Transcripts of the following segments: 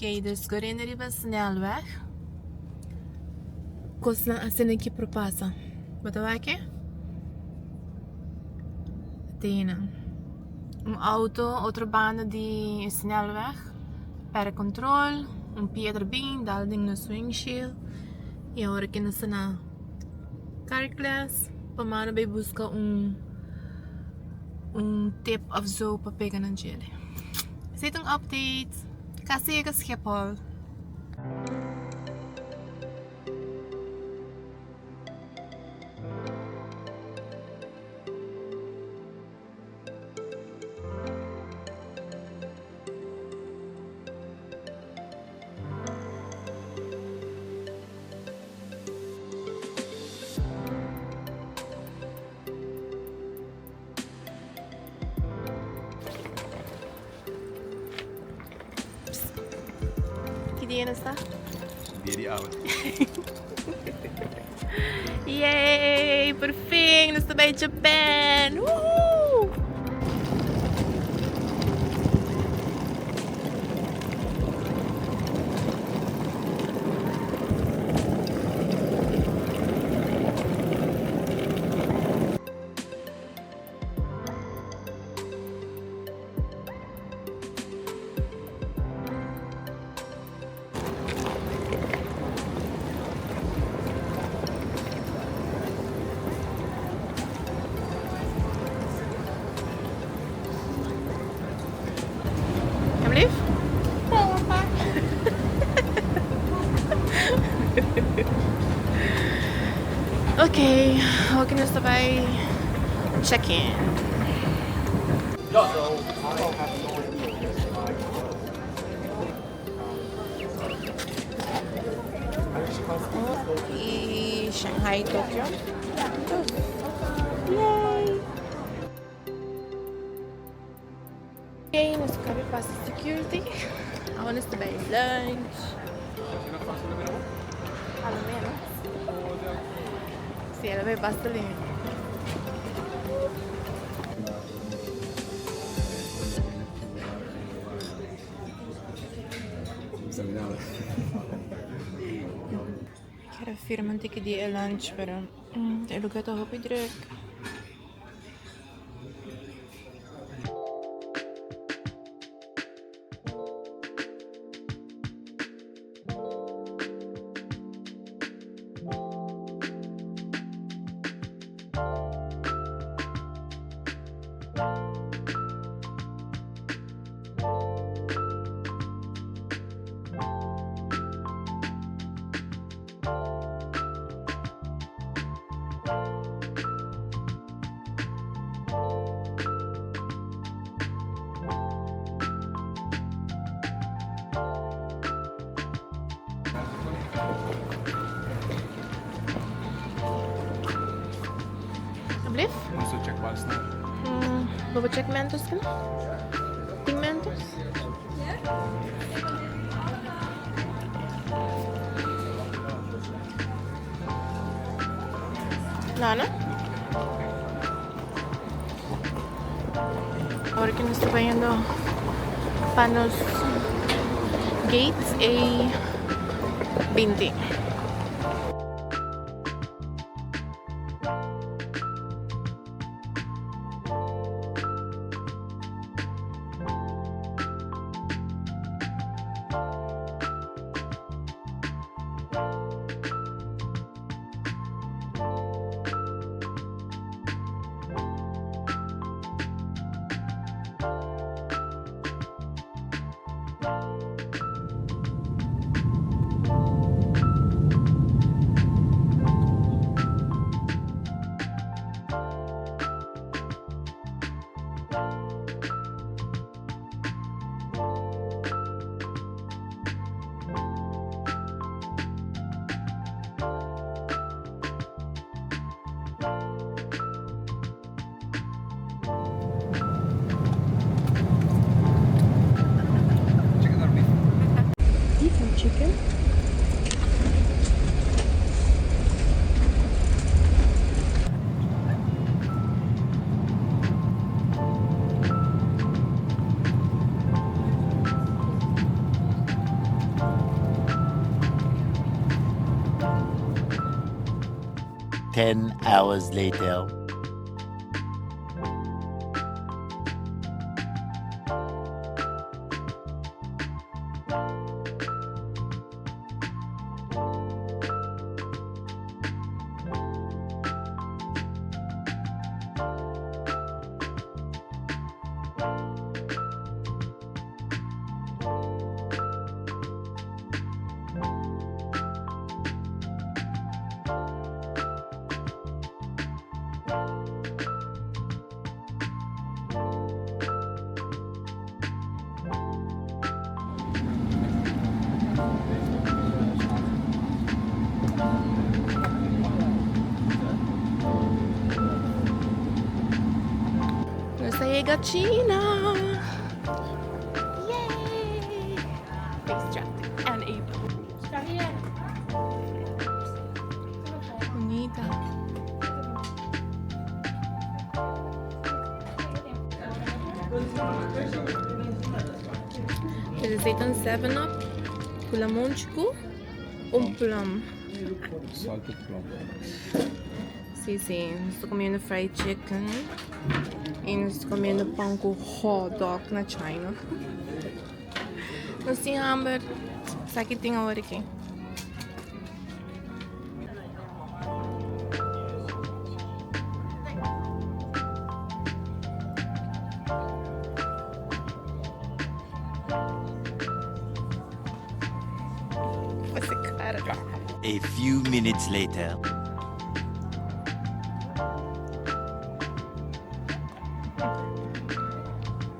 Oké, dus correndo riba snelweg. Kost na asin aqui propasa. Betul aqui? Tenen. Auto, outra banda de snelweg. Per controle, pie erbij, dalding no swing shield. E agora que nós na car class, pamano vai buscar tip of zo para pegar na gele. Zit een update. Kasi ik Schiphol. Diyan está? Die oude. Yay! Por fim, nós estamos em Japão! Uhul! Alsjeblieft. Oké, we kunnen dus daarbij check-in. Shanghai, Tokyo. Yay! Oké, nós acabamos de passar security. Agora nós também lunch. Pelo menos. Sim, ela vai bastante. Ik ga firma een ticket die lunch, pero el lugar está muy druk. Alsjeblieft. Moest de checkbox staan. Wat check mentos kan? 10 mentos? Nana? Ahora que nos está viendo panos gates A20. 10 hours later. Nasaiga China! Yay! Face traffic and April. Bonita. Er zit een 7-up, pulamonchku, un plum. Salted plum. Sí, estoy comiendo fried chicken y estoy comiendo pan con hot dog na China. No sé, Amber, sakitin ahora aquí. A few minutes later.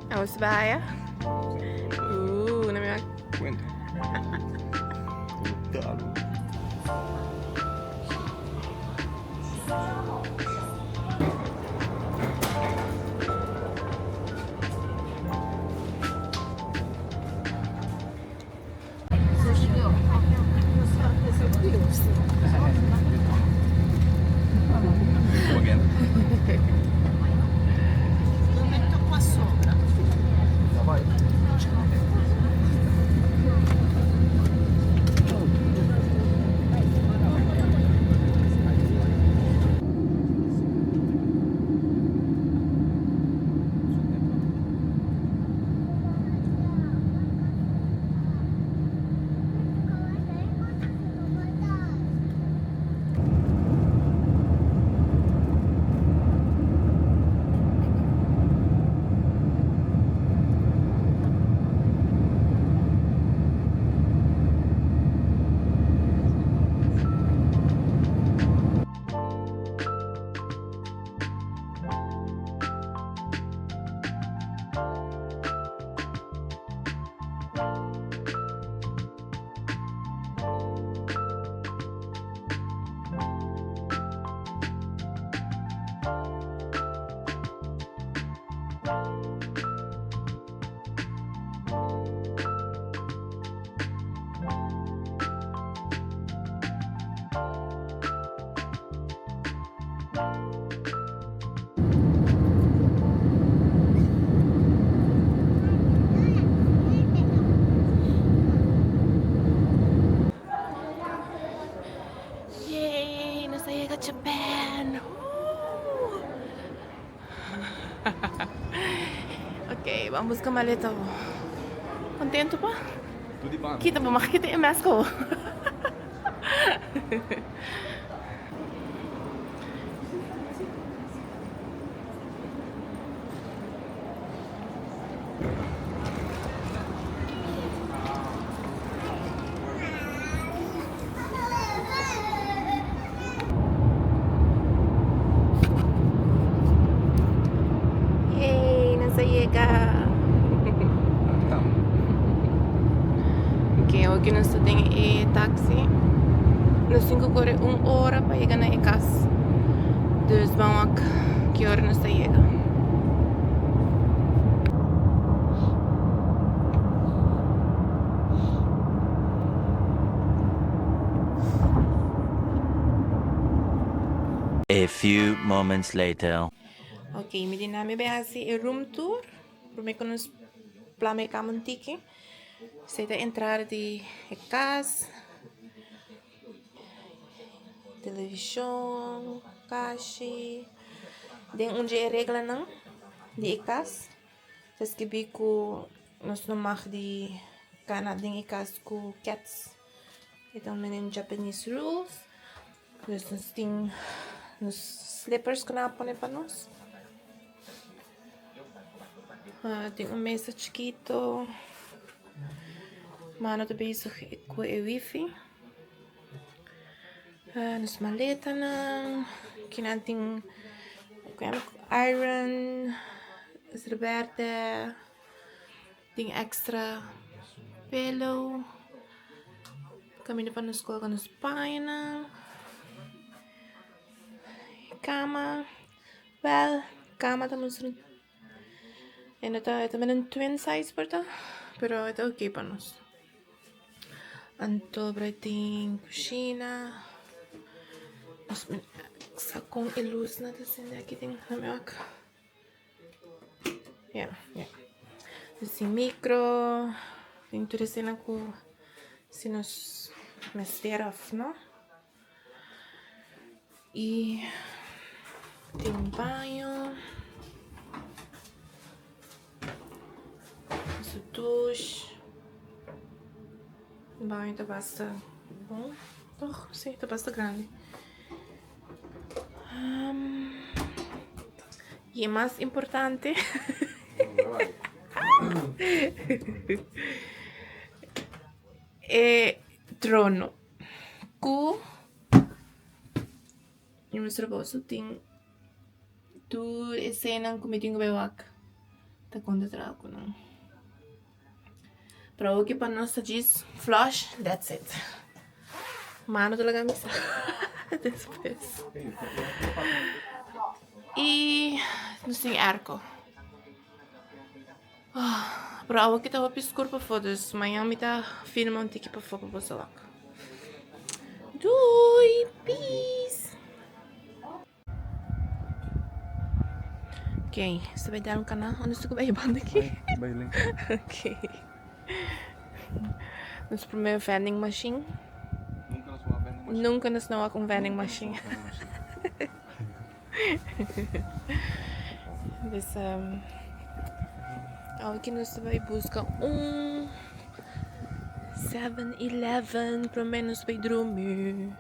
Vamos vaya. No me va. Cuenta. Brutal. Come again. Lo metto qua sopra. Vai. Yay! Nasaiga Japan! Woo! Okay, vamos com maleta. Contento pa? Tudo de banda. Kita mo, makikita yung mask ko. Yay! Nasaiga! Okay, hoje nós temos táxi. Nós temos que correr 1 hora para chegar na casa. Dus vamos a que hora nós chega. A few moments later. Okay, mi dinami ba si room tour? Prome con nos plame kamuntiki. Sei da entrada de casa. televisão, caixa. Den onde é regra não, de icas. Tas que bico nós não mag de cana den icas com cats. Então menem Japanese rules. Nós tem nos slippers que não põe para nós. Tem mesa chiquito. Mano tá bezig com o wifi. Nos maleta não. Que não tem iron, reserverde, tem extra pillow. Caminho para nos colocar nos paios. Cama. Well, cama estamos ainda tá também um twin size porta, pero é ok para nós. Então, tem cozinha. Com a luz na descenda aqui tem na minha casa. Yeah. Assim, micro. Tem tudo assim com se nos off, não? E tem banho. Esse duche. O banho tá bastante bom. Sim, tá bastante grande. E o mais importante é trono. Com o meu bolso tem tudo esse cena como eu tenho bewak. Tá contra trago não. Para o que para nós diz flush, that's it. Mano talaga misa. Depois. E não tem arco. Para o que tava piscur para fotos, amanhã me tá filmando um tique para foto para lá. Doei, peace. Ok, você vai dar um canal onde você vai banda aqui? Bailing. Ok. Nosso primeiro vending machine. Nunca nos não com vending machine. Dessa aqui nós vai buscar 7-Eleven para menos vai dormir.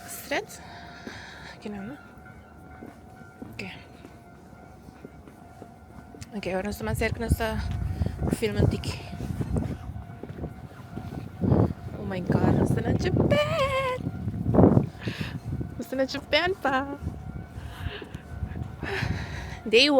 Certo? Aqui não? Ok, agora nós estamos mais cerca nessa filme antigo. Oh my god, nós estamos na Japan! Nós estamos na Japan, pa! Day 1.